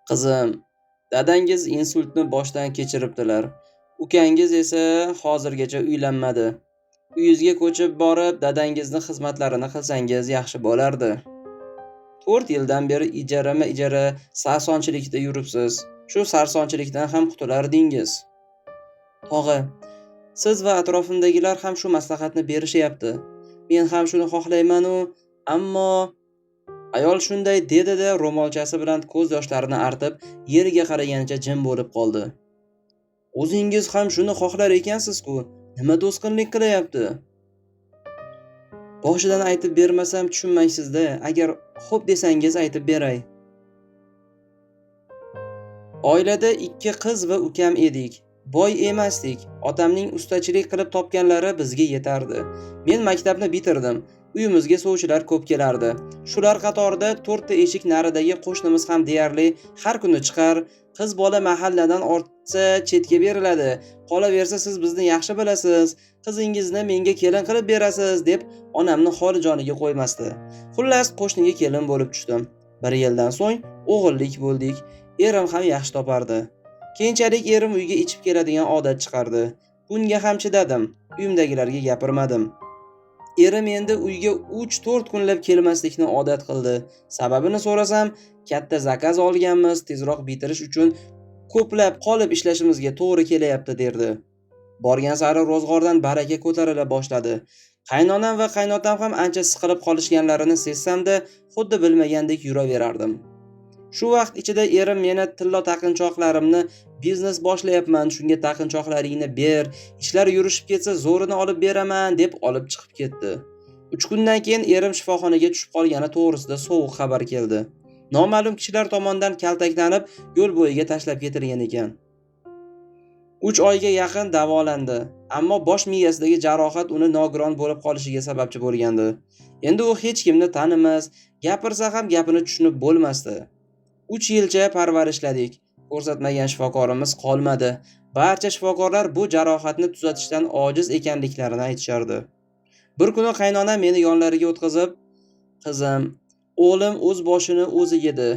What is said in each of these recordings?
Qizim, dadangiz insultni boshdan kechiribdilar. Ukangiz esa hozirgacha uylanmadi. Uyingizga ko'chib borib, dadangizni xizmatlarini qilsangiz yaxshi bo'lardi. 4 yildan beri ijara sarsonchilikda yuribsiz. Shu sarsonchilikdan ham qutulardingiz. Tog'a, siz va atrofimdagilar ham shu maslahatni berishyapti. Men ham shuni xohlayman-u, ammo ayol shunday dedi-da, ro'molchasi bilan ko'z yoshlarini artib, yerga qaraganicha jim bo'lib qoldi. O'zingiz ham shuni xohlar ekansiz-ku, nima to'sqinlik qilyapti? Boshidan aytib bermasam tushunmaysiz-da, agar xo'p desangiz aytib beray. Oilada 2 qiz va ukam edik. Boy emasdik. Otamning ustachilik qilib topganlari bizga yetardi. Men maktabni bitirdim. Uyimizga sovchilar ko'p kelardi. Shular qatorida 4 ta eshik naridagi qo'shnimiz ham deyarli har kuni chiqar. Qiz bola mahalladan ortsa chetga beriladi. Qolaversa siz bizni yaxshi bilasiz. Qizingizni menga kelin qilib berasiz deb onamni holi joniga qo'ymasdi. Xullas qo'shniga kelin bo'lib tushdim. 1 yildan so'ng o'g'illik bo'ldik. Erim ham yaxshi topardi. Keyinchalik erim uyga ichib keladigan odat chiqardi. Bunga ham chidadim. Uyimdagilarga gapirmadim. Erim endi uyga 3-4 kunlab kelmaslikni odat qildi. Sababini so'rasam, katta zakaz olganmiz, tezroq bitirish uchun ko'plab qolib ishlashimizga to'g'ri kelyapti derdi. Borgan sari ro'zg'ordan baraka ko'tarila boshladi. Qaynonam va qaynotam ham ancha siqilib qolishganlarini sezsam-da, xuddi bilmagandek yuraverardim. Shu vaqt ichida erim meni tillo taqinchoqlarimni biznes boshlayapman, shunga taqinchoqlaringni ber, ishlar yurishib ketsa zo'rini olib beraman deb olib chiqib ketdi. 3 kundan keyin erim shifoxonaga tushib qolgani to'g'risida sovuq xabar keldi. Noma'lum kishilar tomonidan kaltaklanib, yo'l bo'yiga tashlab ketilgan ekan. 3 oyga yaqin davolandi, ammo bosh miyasidagi jarohat uni nogiron bo'lib qolishiga sababchi bo'lgandi. Endi u hech kimni tanimas, gapirsa ham gapini tushunib bo'lmasdi. 3 yilcha parvarishladik. Ko'rsatmagan shifokorimiz qolmadi. Barcha shifokorlar bu jarohatni tuzatishdan ojiz ekanliklarini aytishardi. Bir kuni qaynonam meni yonlariga o'tkazib, "Qizim, o'g'lim o'z boshini o'zi yedi.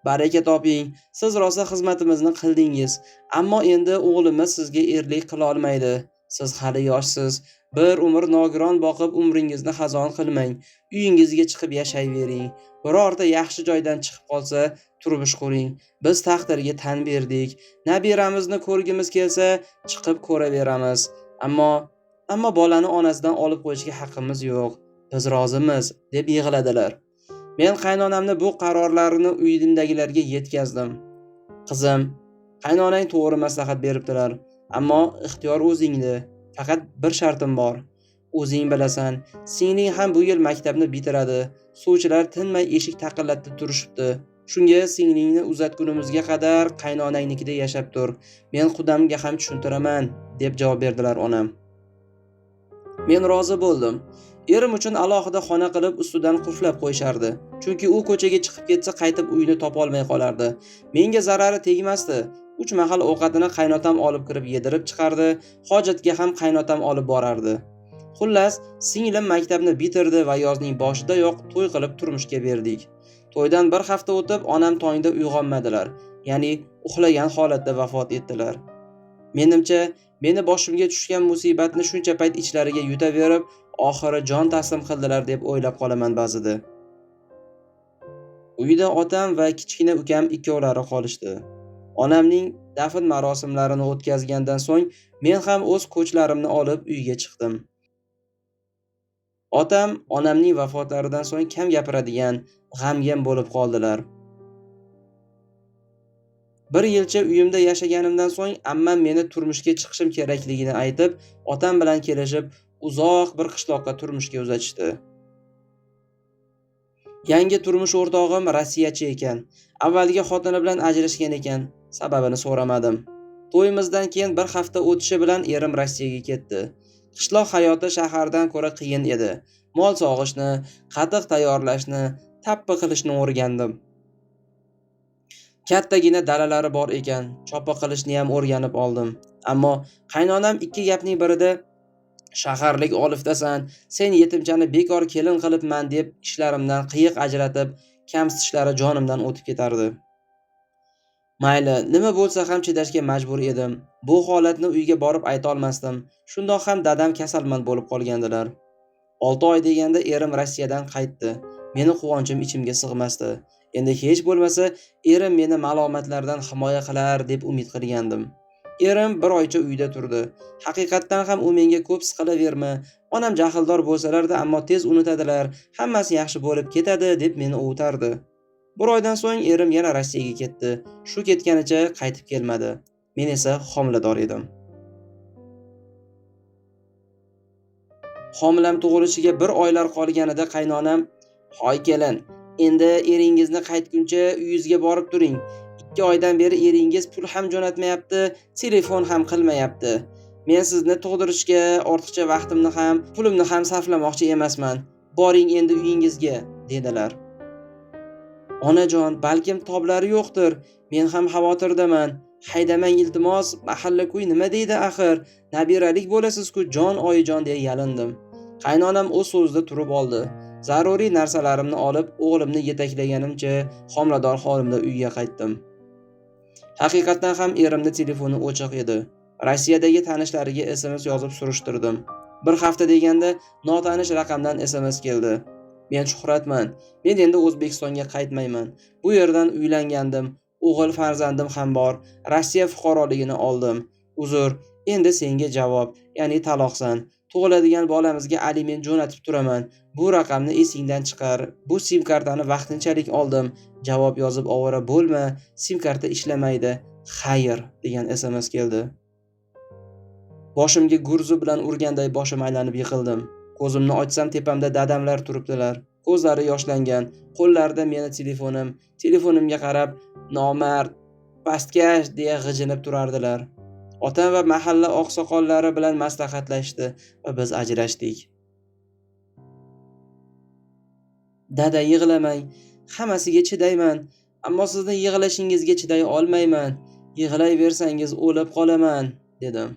Baraka toping. Siz rosa xizmatimizni qildingiz, ammo endi o'g'limiz sizga erlik qila olmaydi. Siz hali yoshsiz. Bir umr nogiron boqib umringizni xazon qilmang. Uyingizga chiqib yashayvering. Birorta yaxshi joydan chiqib qolsa, turmush quring. Biz taqdirga tan berdik. Nabiramizni ko'rgimiz kelsa, chiqib ko'raveramiz. Ammo bolani onasidan olib qo'yishga haqqimiz yo'q. Biz rozimiz" deb yig'ladilar. Men qaynonamni bu qarorlarini uyimdagilarga yetkazdim. "Qizim, qaynonang to'g'ri maslahat beribdilar, ammo ixtiyor o'zingda. Faqat bir shartim bor. O'zing bilasan, singling ham bu yil maktabni bitiradi. Sovchilar tinmay eshik taqillatib turishibdi. Shunga singlingni uzatgunimizga qadar qaynonangnikida yashab tur. Men qudamga ham tushuntiraman" deb javob berdilar onam. Men rozi bo'ldim. Erim uchun alohida xona qilib ustidan qulflab qo'yishardi. Chunki u ko'chaga chiqib ketsa qaytib uyini topolmay qolardi. Menga zarari tegmasdi. 3 mahal ovqatini qaynotam olib kirib yedirib chiqardi. Hojatga ham qaynotam olib borardi. Xullas, singlim maktabni bitirdi va yozning boshidayoq to'y qilib turmushga berdik. To'ydan 1 hafta o'tib onam tongda uyg'onmadilar. Ya'ni uxlagan holatda vafot etdilar. Menimcha, meni boshimga tushgan musibatni shuncha payt ichlariga yutaverib, oxiri jon taslim qildilar deb o'ylab qolaman ba'zida. Uyda otam va kichkina ukam ikkovlari qolishdi. Onamning dafn marosimlarini o'tkazgandan so'ng men ham o'z ko'chlarimni olib uyga chiqdim. Otam onamning vafotlaridan so'ng kam gapiradigan, g'amgin bo'lib qoldilar. 1 yilcha uyimda yashaganimdan so'ng ammam meni turmushga chiqishim kerakligini aytib, otam bilan kelishib, uzoq bir qishloqqa turmushga uzatishdi. Yangi turmush o'rtog'im Rossiyachi ekan. Avvalgi xotini bilan ajrashgan ekan. Sababini so'ramadim. To'yimizdan keyin 1 hafta o'tishi bilan erim Rossiyaga ketdi. Qishloq hayoti shahardan ko'ra qiyin edi. Mol sog'ishni, qatiq tayyorlashni, tappi qilishni o'rgandim. Kattagina dalalari bor ekan, chopa qilishni ham o'rganib oldim. Ammo qaynonam 2 gapning birida "Shaharlik olifdasan, sen yetimchani bekor kelin qilibman" deb ishlarimdan qiyiq ajratib, kamsitishlari jonimdan o'tib ketardi. Mayli, nima bo'lsa ham chidashga majbur edim. Bu holatni uyga borib ayta olmasdim. Shundoq ham dadam kasalmand bo'lib qolgandilar. 6 oy deganda erim Rossiyadan qaytdi. Meni quvonchim ichimga sig'masdi. Endi hech bo'lmasa erim meni malomatlardan himoya qilar deb umid qilgandim. Erim bir oycha uyda turdi. Haqiqatdan ham u menga ko'p siqilaverma. Onam jahldor bo'lsalar-da, ammo tez unutadilar. Hammasi yaxshi bo'lib ketadi deb meni uvutardi. Bir oydan so'ng erim yana Rossiyaga ketdi. Shu ketganicha qaytib kelmadi. Men esa homilador edim. Homilam tug'ilishiga 1 oylar qolganida qaynonam: "Hoy kelin, endi eringizni qaytguncha uyingizga borib turing. 2 oydan beri eringiz pul ham jo'natmayapti, telefon ham qilmayapti. Men sizni tug'dirishga ortiqcha vaqtimni ham, pulimni ham sarflamoqchi emasman. Boring endi uyingizga", dedilar. "Onajon, balkim toblari yo'qdir. Men ham xavotirdaman. Haydamang iltimos, mahalla-ko'y nima deydi axir? Nabiralik bo'lasiz-ku, jon oyijon", deya yalindim. Qaynonam o'z so'zida turib oldi. Zaruriy narsalarimni olib, o'g'limni yetaklaganimcha homilador holimda uyga qaytdim. Haqiqatan ham erimni telefoni o'chiq edi. Rossiyadagi tanishlariga SMS yozib surishtirdim. Bir hafta deganda notanish raqamdan SMS keldi. "Men Shuhratman. Men endi O'zbekistonga qaytmayman. Bu yerdan uylangandim. O'g'il farzandim ham bor. Rossiya fuqaroligini oldim. Uzr, endi senga javob, ya'ni taloqsan. Tug'iladigan bolamizga aliment jo'natib turaman. Bu raqamni esingdan chiqar. Bu sim kartani vaqtinchalik oldim. Javob yozib ovora bo'lma. Sim karta ishlamaydi. Xayr", degan SMS keldi. Boshimga gurzi bilan urganday boshim aylanib yiqildim. Ko'zimni ochsam tepamda dadamlar turibdilar. Ko'zlari yoshlangan, qo'llarida meni telefonimga qarab "Nomard, pastkash" deya g'ijinib turardilar. Otam va mahalla oqsoqollari bilan maslahatlashdi va biz ajrashdik. "Dada, yig'lamang. Hammasiga chidayman, ammo sizni yig'lashingizga chiday olmayman. Yig'layversangiz o'lib qolaman", dedim.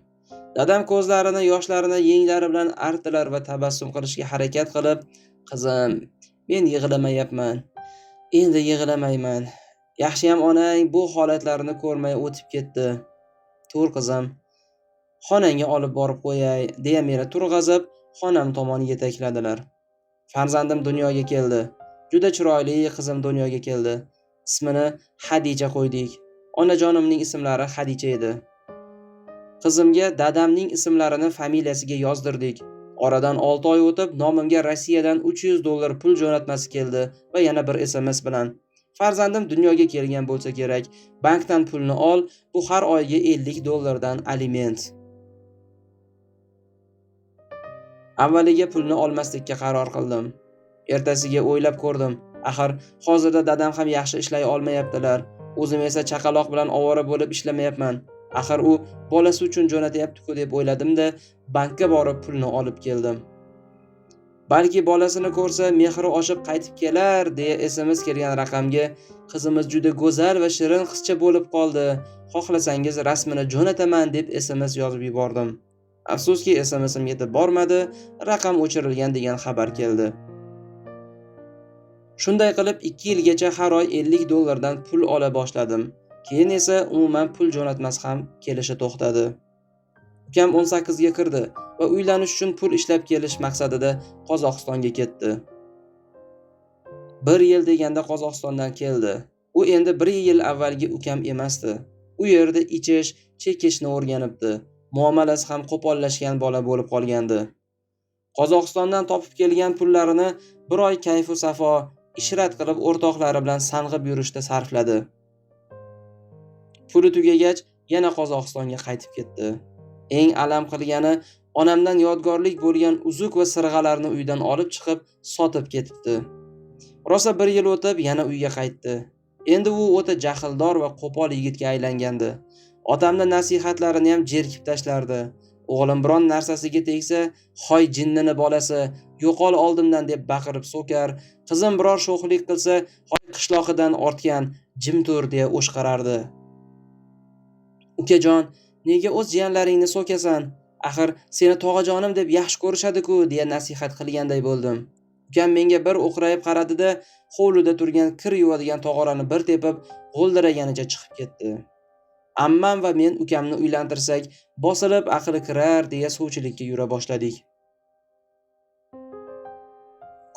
Dadam ko'zlarini yoshlarini yenglari bilan artdilar va tabassum qilishga harakat qilib: "Qizim, men yig'lamayapman. Endi yig'lamayman. Yaxshiyam onang bu holatlarni ko'rmay o'tib ketdi. Tur qizim, xonangga olib borib qo'yay", deya meni turg'azib, xonam tomon yetakladilar. Farzandim dunyoga keldi. Juda chiroyli qizim dunyoga keldi. Ismini Xadija qo'ydik. Onajonimning ismlari Xadija edi. Qizimga dadamning ismlarini familiyasiga yozdirdik. Oradan 6 oy o'tib, nomimga Rossiyadan $300 pul jo'natmasi keldi va yana bir SMS bilan: "Farzandim dunyoga kelgan bo'lsa kerak. Bankdan pulni ol, bu har oyga $50 dan aliment." Avvaliga pulni olmaslikka qaror qildim. Ertasiga o'ylab ko'rdim. Axir hozirda dadam ham yaxshi ishlay olmayaptilar. O'zim esa chaqaloq bilan ovora bo'lib ishlamayapman. Axir u bolasi uchun jo'natyapti-ku deb o'yladim-da, bankka borib pulni olib keldim. Balki bolasini ko'rsa mehri oshib qaytib kelar deya SMS kelgan raqamga: "Qizimiz juda go'zal va shirin qizcha bo'lib qoldi. Xohlasangiz rasmini jo'nataman" deb SMS yozib yubordim. Afsuski SMSim yetib bormadi, raqam o'chirilgan degan xabar keldi. Shunday qilib 2 yilgacha har oy $50 dan pul ola boshladim. Keyin esa umuman pul jo'natmas ham kelishi to'xtadi. Ukam 18 ga kirdi va uylanish uchun pul ishlab kelish maqsadida Qozog'istonga ketdi. 1 yil deganda Qozog'istondan keldi. U endi 1 yil avvalgi ukam emasdi. U yerda ichish, chekishni o'rganibdi. Muomalasi ham qo'pollashgan bola bo'lib qolgandi. Qozog'istondan topib kelgan pullarini 1 oy kayfu safo, ishrat qilib o'rtoqlari bilan sang'ib yurishda sarfladi. Puli tugagach, yana Qozog'istonga qaytib ketdi. Eng alam qilgani, onamdan yodgorlik bo'lgan uzuk va sirg'alarni uydan olib chiqib sotib ketibdi. Rosa 1 yil o'tib yana uyga qaytdi. Endi u o'ta jahldor va qo'pol yigitga aylangandi. Otamning nasihatlarini ham jerkib tashlardi. O'g'lim biron narsasiga tegsa, "Hoy jinnini bolasi, yo'qol oldimdan" deb baqirib so'kar. Qizim biror sho'xlik qilsa, "Hoy qishloqidan ortgan, jim tur" deya o'shqirardi. "Ukajon, nega o'z jiyanlaringni so'kasan? Axir seni tog'ajonim deb yaxshi ko'rishadi-ku", deya nasihat qilganday bo'ldim. Ukam menga bir o'qrayib qaradi-da, hovlida turgan kir yuvadigan tog'orani bir tepib, g'o'ldiraganicha chiqib ketdi. Ammam va men ukamni uylantirsak, bosilib aqli kirar deya suvchilikka yura boshladik.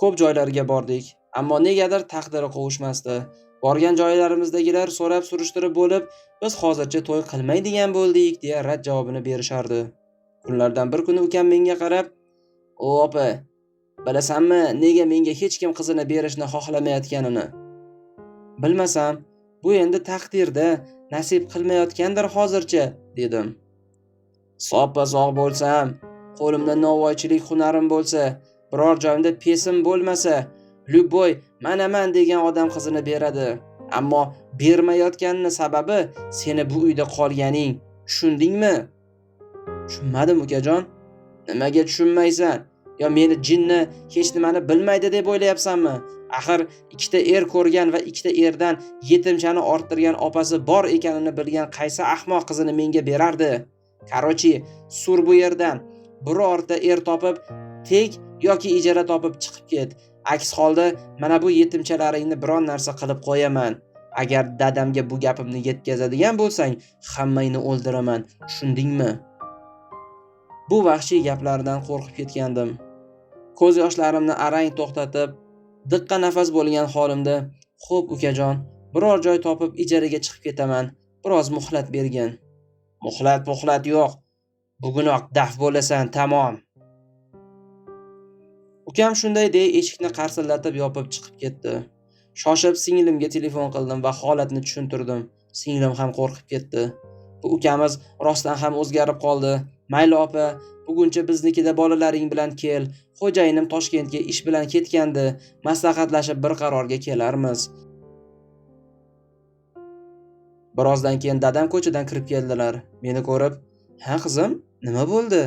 Ko'p joylarga bordik, ammo negadir taqdiri qovushmasdi. Borgan joylarimizdagilar so'rab surishtirib bo'lib, biz hozircha to'y qilmaydigan bo'ldik deya rad javobini berishardi. Kunlardan bir kuni ukam menga qarab, "O opa, bilasanmi, nega menga hech kim qizini berishni xohlamayotganini?" "Bilmasam, bu endi taqdirda, nasib qilmayotgandir hozircha", dedim. "Soppa sog' bo'lsam, qo'limda novvoychilik hunarim bo'lsa, biror joyimda pesim bo'lmasa, Lyuboy manaman degan odam qizini beradi. Ammo bermayotganini sababi seni bu uyda qolganing. Tushundingmi?" "Tushunmadim ukajon." "Nimaga tushunmaysan? Yo meni jinni hech nimani bilmaydi deb o'ylayapsanmi? Axir ikkita er ko'rgan va ikkita erdan yetimchani orttirgan opasi bor ekanini bilgan qaysi ahmoq qizini menga berardi? Qarochi, sur bu yerdan. Birorta er topib, tek yoki ijara topib chiqib ket. Aks holda mana bu yetimchalaringni biron narsa qilib qo'yaman. Agar dadamga bu gapimni yetkazadigan bo'lsang, hammangni o'ldiraman. Tushundingmi?" Bu vahshiy gaplardan qo'rqib ketgandim. Ko'z yoshlarimni arang to'xtatib, diqqa nafas bo'lgan holimda, "Xo'p ukajon, biror joy topib ijaraga chiqib ketaman. Biroz muhlat bergin." Muhlat yo'q. Bugunoq daf bo'lasan, tamom." Ukam shunday deya eshikni qarsillatib yopib chiqib ketdi. Shoshib singlimga telefon qildim va holatni tushuntirdim. Singlim ham qo'rqib ketdi. Bu ukamiz rostdan ham o'zgarib qoldi. "Mayli opa, buguncha biznikida bolalaring bilan kel. Xo'jayinim Toshkentga ish bilan ketgandi. Maslahatlashib bir qarorga kelarmiz." Birozdan keyin dadam ko'chadan kirib keldilar. Meni ko'rib, "Ha qizim, nima bo'ldi?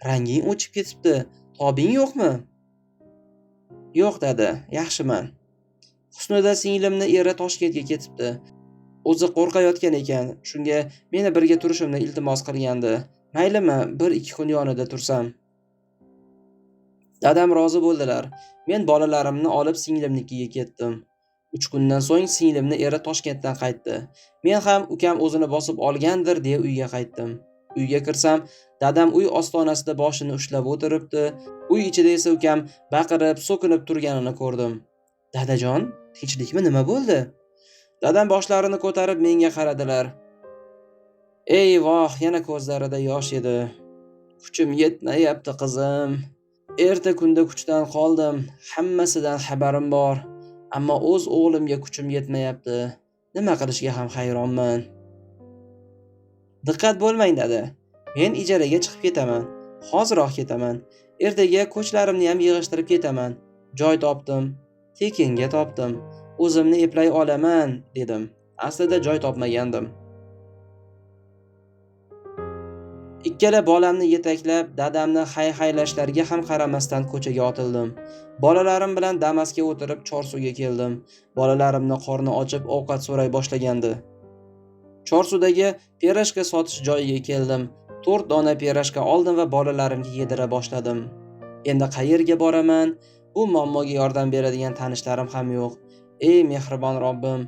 Ranging o'chib ketibdi. Tobing yo'qmi?" "Yo'q dada, yaxshiman. Husnida singlimni eri Toshkentga ketibdi. O'zi qo'rqayotgan ekan. Shunga meni birga turishimni iltimos qilgandi. Maylimi, 1-2 kun yonida tursam?" Dadam rozi bo'ldilar. Men bolalarimni olib singlimnikiga ketdim. 3 kundan so'ng singlimni eri Toshkentdan qaytdi. Men ham ukam o'zini bosib olgandir deya uyga qaytdim. Uyga kirsam, dadam uy ostonasida boshini ushlab o'tiribdi. Uy ichida esa ukam baqirib, so'kinib turganini ko'rdim. "Dadajon, tinchlikmi, nima bo'ldi?" Dadam boshlarini ko'tarib menga qaradilar. Ey voh, yana ko'zlarida yosh edi. "Kuchim yetmayapti qizim. Erta kunda kuchdan qoldim. Hammasidan xabarim bor. Ammo o'z o'g'limga kuchim yetmayapti. Nima qilishga ham hayronman." "Diqqat bo'lmang dada. Men ijaraga chiqib ketaman. Hoziroq ketaman. Ertaga ko'chlarimni ham yig'ishtirib ketaman. Joy topdim. Tekinga topdim. O'zimni eplay olaman", dedim. Aslida joy topmagandim. Ikkala bolamni yetaklab, dadamni hay-haylashlariga ham qaramasdan ko'chaga otildim. Bolalarim bilan Damas'ga o'tirib Chorsuvga keldim. Bolalarimni qorni ochib ovqat so'ray boshlagandi. Chorsuvdagi pirojka sotish joyiga keldim. 4 dona pirojka oldim va bolalarimga yedira boshladim. Endi qayerga boraman? Bu muammoga yordam beradigan tanishlarim ham yo'q. Ey mehribon Robbim,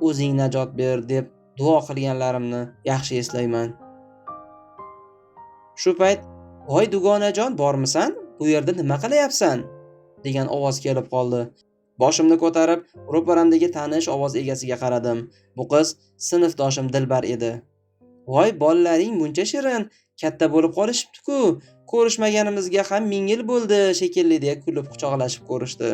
o'zing najot ber deb duo qilganlarimni yaxshi eslayman. Shu payt, "Voy dugonajon, bormisan? Bu yerda nima qilyapsan?" degan ovoz kelib qoldi. Boshimni ko'tarib, ro'paramdagi tanish ovoz egasiga qaradim. Bu qiz sinfdoshim Dilbar edi. "Voy bolalaring muncha shirin, katta bo'lib qolishibdi-ku. Ko'rishmaganimizga ham 1000 yil bo'ldi shekilli" deya kulib quchoqlashib ko'rishdi.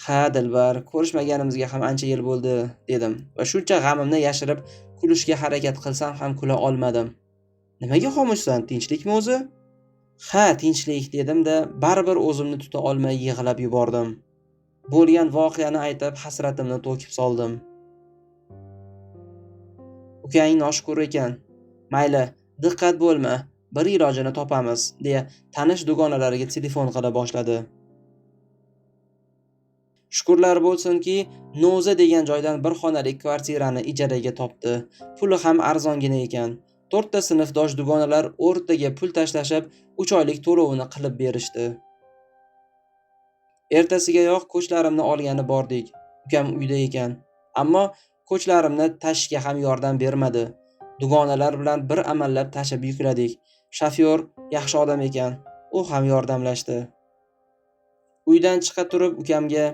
"Ha Dilbar, ko'rishmaganimizga ham ancha yil bo'ldi", dedim va shuncha g'amimni yashirib kulishga harakat qilsam ham kula olmadim. "Nimaga xomushsan? Tinchlikmi o'zi?" "Ha, tinchlik", dedim-da, baribir o'zimni tuta olmay yig'lab yubordim. Bo'lgan voqeani aytib, hasratimni to'kib soldim. "Ukang noshukur ekan. Mayli, diqqat bo'lma, bir ilojini topamiz", deya tanish dugonalariga telefon qila boshladi. Shukurlar bo'lsinki, No'za degan joydan bir xonalik kvartirani ijaraga topdi. Puli ham arzongina ekan. 4 ta sinfdosh dugonalar o'rtaga pul tashlashib, 3 oylik to'lovini qilib berishdi. Ertasigayoq ko'chlarimni olgani bordik. Ukam uyda ekan. Ammo ko'chlarimni tashishga ham yordam bermadi. Dugonalar bilan bir amallab tashib yukladik. Shofyor yaxshi odam ekan. U ham yordamlashdi. Uydan chiqa turib ukamga: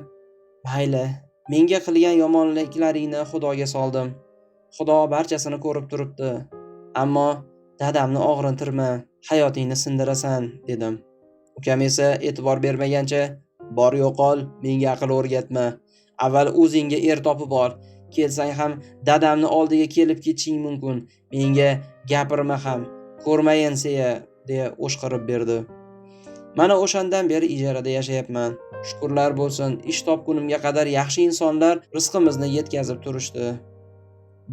"Mayli, menga qilgan yomonliklaringni Xudoga soldim. Xudo barchasini ko'rib turibdi. Ammo dadamni og'rintirma, hayotingni sindirasan", dedim. Ukam esa e'tibor bermagancha: "Bor yo'qol, menga aql o'rgatma. Avval o'zingga er topib ol. Kelsang ham dadamni oldiga kelib ketishing mumkin. Menga gapirma ham. Ko'rmayin seya", deya o'shqirib berdi. Mana o'shandan beri ijarada yashayapman. Shukrlar bo'lsin, ish topgunimga qadar yaxshi insonlar rizqimizni yetkazib turishdi.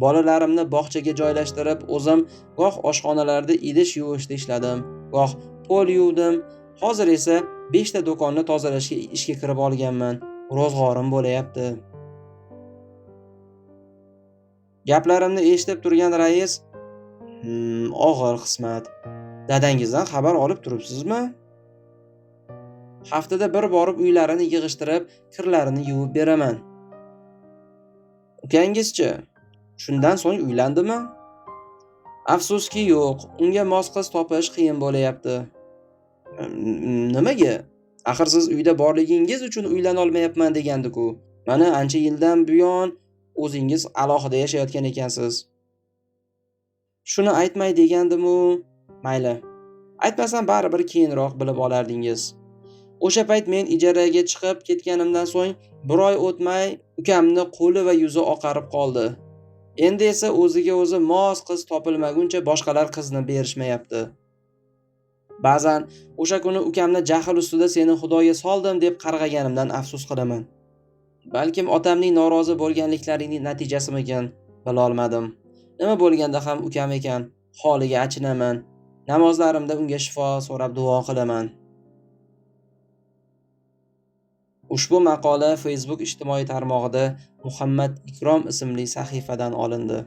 Bolalarimni bog'chaga joylashtirib, o'zim goh oshxonalarda idish yuvishda ishladim, goh pol yuvdim. Hozir esa 5 ta do'konni tozalashga ishga kirib olganman. Ro'zg'orim bo'layapti. Gaplarimni eshitib turgan rais: og'ir qismat. Dadangizdan xabar olib turibsizmi? Haftada bir borib uylarini yig'ishtirib, kirlarini yuvib beraman. Ukangizchi? Shundan so'ng uylandimi? Afsuski yo'q, unga mos qiz topish qiyin bo'layapti. Nimaga? Axir siz uyda borligingiz uchun uylana olmayapman degandiku. Mana ancha yildan buyon o'zingiz alohida yashayotgan ekansiz. Shuni aytmay degandim-u. Mayli. Aytmasam baribir keyinroq bilib olardingiz. O'sha payt men ijaraga chiqib ketganimdan so'ng bir oy o'tmay ukamni qo'li va yuzi oqarib qoldi. Endi esa o'ziga o'zi mos qiz topilmaguncha boshqalar qizni berishmayapti. Ba'zan o'sha kuni ukamni jahl ustida seni Xudoga soldim deb qarg'aganimdan afsus qilaman. Balkim otamning norozi bo'lganliklarining natijasimikan, bila olmadim. Nima bo'lganda ham ukam ekan, holiga achinaman. Namozlarimda unga shifo so'rab duo qilaman. Ushbu maqola Facebook ijtimoiy tarmog'ida Muhammad Ikrom ismli sahifadan olindi.